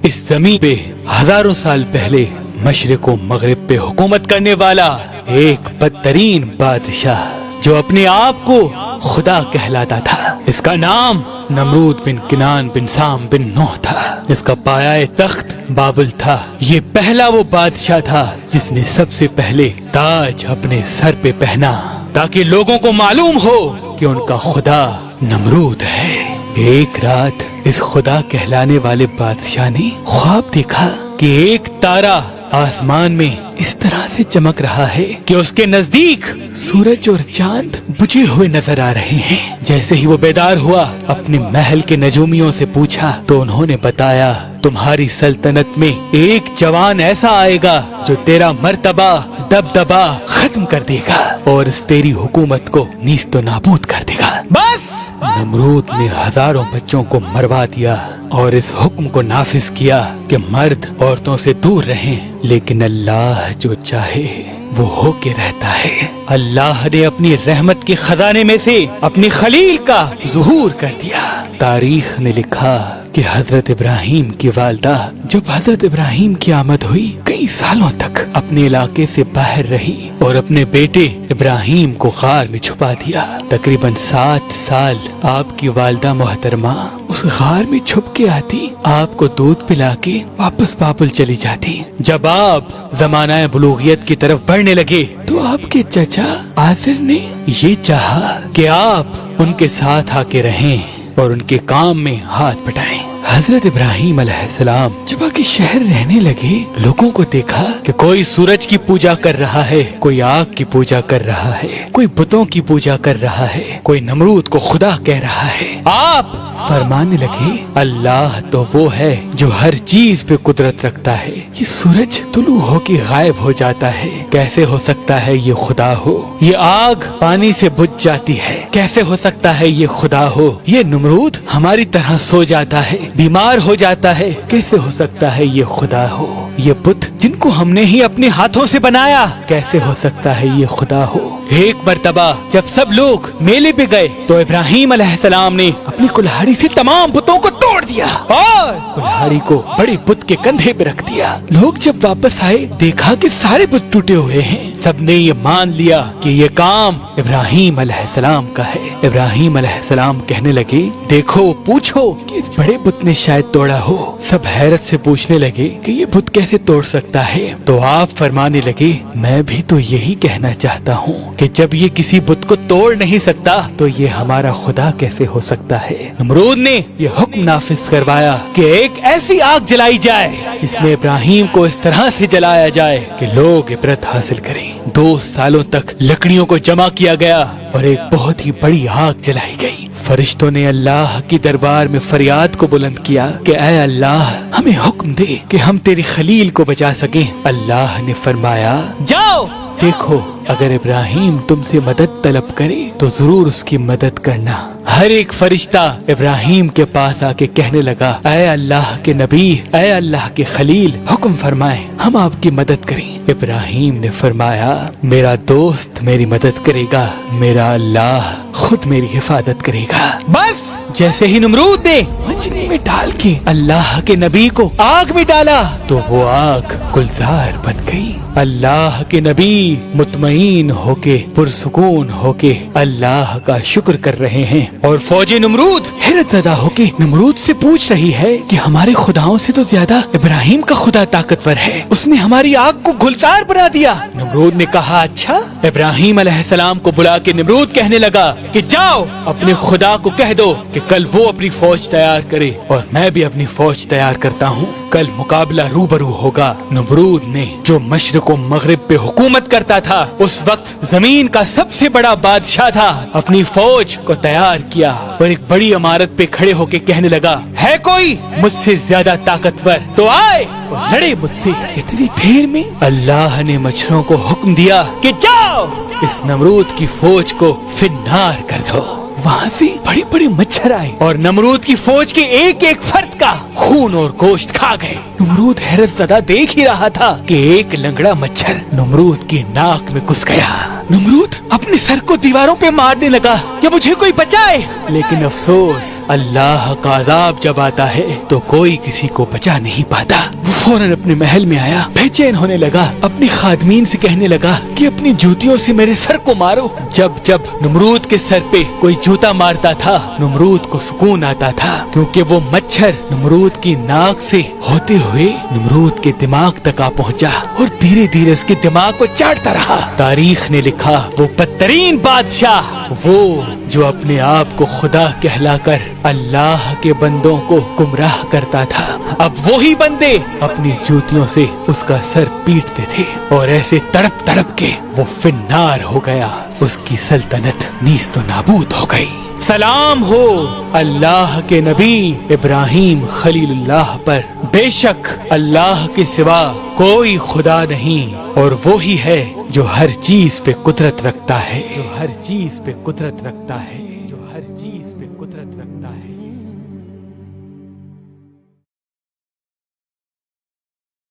इस जमीन पे हजारों साल पहले मशरिक व मगरिब पे हुकूमत करने वाला एक बदतरीन बादशाह जो अपने आप को खुदा कहलाता था। इसका नाम नमरूद बिन किनान बिन साम बिन नूह था। इसका पाया तख्त बाबुल था। ये पहला वो बादशाह था जिसने सबसे पहले ताज अपने सर पे पहना ताकि लोगों को मालूम हो कि उनका खुदा नमरूद है। एक रात इस खुदा कहलाने वाले बादशाह ने ख्वाब देखा कि एक तारा आसमान में इस तरह से चमक रहा है कि उसके नजदीक सूरज और चांद बुझे हुए नजर आ रहे हैं। जैसे ही वो बेदार हुआ, अपने महल के नजूमियों से पूछा तो उन्होंने बताया, तुम्हारी सल्तनत में एक जवान ऐसा आएगा जो तेरा मर्तबा दबदबा खत्म कर देगा और इस तेरी हुकूमत को नीस्तो नाबूद कर देगा। बस नमरूद ने हजारों बच्चों को मरवा दिया और इस हुक्म को नाफिज किया कि मर्द औरतों से दूर रहें, लेकिन अल्लाह जो चाहे वो होके रहता है। अल्लाह ने अपनी रहमत के खजाने में से अपनी खलील का ज़ुहूर कर दिया। तारीख ने लिखा कि हजरत इब्राहिम की वालदा जब हजरत इब्राहिम की आमद हुई, कई सालों तक अपने इलाके से बाहर रही और अपने बेटे इब्राहिम को गार में छुपा दिया। तकरीबन 7 साल आपकी वालदा मोहतरमा उस गार में छुप के आती, आपको दूध पिला के वापस बाबुल चली जाती। जब आप ज़माना बुलूगियत की तरफ बढ़ने लगे तो आपके चचा आसिर ने ये चाहा कि आप उनके साथ आके रहें और उनके काम में हाथ बटाएं। हजरत इब्राहिम अलैहिस्सलाम जब आके शहर रहने लगे, लोगों को देखा कि कोई सूरज की पूजा कर रहा है, कोई आग की पूजा कर रहा है, कोई बुतों की पूजा कर रहा है, कोई नमरूद को खुदा कह रहा है। आप फरमाने लगे, अल्लाह तो वो है जो हर चीज पे कुदरत रखता है। ये सूरज तुलू होके गायब हो जाता है, कैसे हो सकता है ये खुदा हो? ये आग पानी से बुझ जाती है, कैसे हो सकता है ये खुदा हो? ये नमरूद हमारी तरह सो जाता है, बीमार हो जाता है, कैसे हो सकता है ये खुदा हो? ये बुत जिनको हमने ही अपने हाथों से बनाया, कैसे हो सकता है ये खुदा हो? एक मर्तबा जब सब लोग मेले पे गए तो इब्राहिम अलैहिस्सलाम ने अपनी कुल्हाड़ी से तमाम बुतों को तोड़ दिया और कुल्हाड़ी को बड़े बुत के कंधे पे रख दिया। लोग जब वापस आए, देखा कि सारे बुत टूटे हुए हैं। सबने ये मान लिया कि ये काम इब्राहिम अलैहिस्सलाम का है। इब्राहिम अलैहिस्सलाम कहने लगे, देखो पूछो कि इस बड़े बुत ने शायद तोड़ा हो। सब हैरत से पूछने लगे कि ये बुत कैसे तोड़ सकता है? तो आप फरमाने लगे, मैं भी तो यही कहना चाहता हूँ कि जब ये किसी बुत को तोड़ नहीं सकता तो ये हमारा खुदा कैसे हो सकता है? नमरूद ने ये हुक्म नाफिज करवाया कि एक ऐसी आग जलाई जाए जिसमें इब्राहिम को इस तरह से जलाया जाए कि लोग इबरत हासिल करें। 2 सालों तक लकड़ियों को जमा किया गया और एक बहुत ही बड़ी आग जलाई गई। फरिश्तों ने अल्लाह की दरबार में फरियाद को बुलंद किया कि ऐ अल्लाह, हमें हुक्म दे कि हम तेरी खलील को बचा सकें। अल्लाह ने फरमाया, जाओ देखो, अगर इब्राहिम तुमसे मदद तलब करे तो जरूर उसकी मदद करना। हर एक फरिश्ता इब्राहिम के पास आके कहने लगा, ऐ अल्लाह के नबी, ऐ अल्लाह के खलील, हुक्म फरमाए, हम आपकी मदद करें। इब्राहिम ने फरमाया, मेरा दोस्त मेरी मदद करेगा, मेरा अल्लाह खुद मेरी हिफाजत करेगा। बस जैसे ही नमरूद ने मंजनी में डाल के अल्लाह के नबी को आग में डाला तो वो आग गुलजार बन गई। अल्लाह के नबी मुतमईन होके, पुरसुकून होके अल्लाह का शुक्र कर रहे हैं और फौजे नमरूद हैरतज़दा होके नमरूद से पूछ रही है कि हमारे खुदाओं से तो ज्यादा इब्राहिम का खुदा ताकतवर है, उसने हमारी आग को गुलजार बना दिया। नमरूद ने कहा, अच्छा? इब्राहिम अलैहिस्सलाम को बुला के नमरूद कहने लगा कि जाओ अपने खुदा को कह दो कि कल वो अपनी फौज तैयार करे और मैं भी अपनी फौज तैयार करता हूँ। कल मुकाबला रूबरू होगा। नमरूद ने जो मशरिक व मगरिब पे हुकूमत करता था, उस वक्त जमीन का सबसे बड़ा बादशाह था, अपनी फौज को तैयार किया और एक बड़ी इमारत पे खड़े होके कहने लगा, है कोई मुझसे ज्यादा ताकतवर तो आए और लड़े मुझसे। इतनी देर में अल्लाह ने मच्छरों को हुक्म दिया कि जाओ इस नमरूद की फौज को फिन्नार कर दो। वहाँ से बड़े बड़े मच्छर आए और नमरूद की फौज के एक एक फर्द का खून और गोश्त खा गए। नमरूद हैरत ज़दा देख ही रहा था कि एक लंगड़ा मच्छर नमरूद की नाक में घुस गया। नमरूद अपने सर को दीवारों पे मारने लगा कि मुझे कोई बचाए, लेकिन अफसोस अल्लाह का अज़ाब जब आता है तो कोई किसी को बचा नहीं पाता। वो फौरन अपने महल में आया, बेचैन होने लगा, अपनी खादमीन से कहने लगा कि अपनी जूतियों से मेरे सर को मारो। जब जब नमरूद के सर पे कोई जूता मारता था नमरूद को सुकून आता था, क्योंकि वो मच्छर नमरूद की नाक से होते हुए नमरूद के दिमाग तक आ पहुंचा और धीरे धीरे उसके दिमाग को चाटता रहा। तारीख ने लिखा वो बदतरीन बादशाह, वो जो अपने आप को खुदा कहलाकर अल्लाह के बंदों को गुमराह करता था, अब वही बंदे अपनी जूतियों से उसका सर पीटते थे और ऐसे तड़प तड़प के वो फिन्नार हो गया। उसकी सल्तनत नीस्तो नाबूद हो गई। सलाम हो अल्लाह के नबी इब्राहिम खलीलुल्लाह पर। बेशक अल्लाह के सिवा कोई खुदा नहीं और वो ही है जो हर चीज पे कुदरत रखता है, जो हर चीज पे कुदरत रखता है।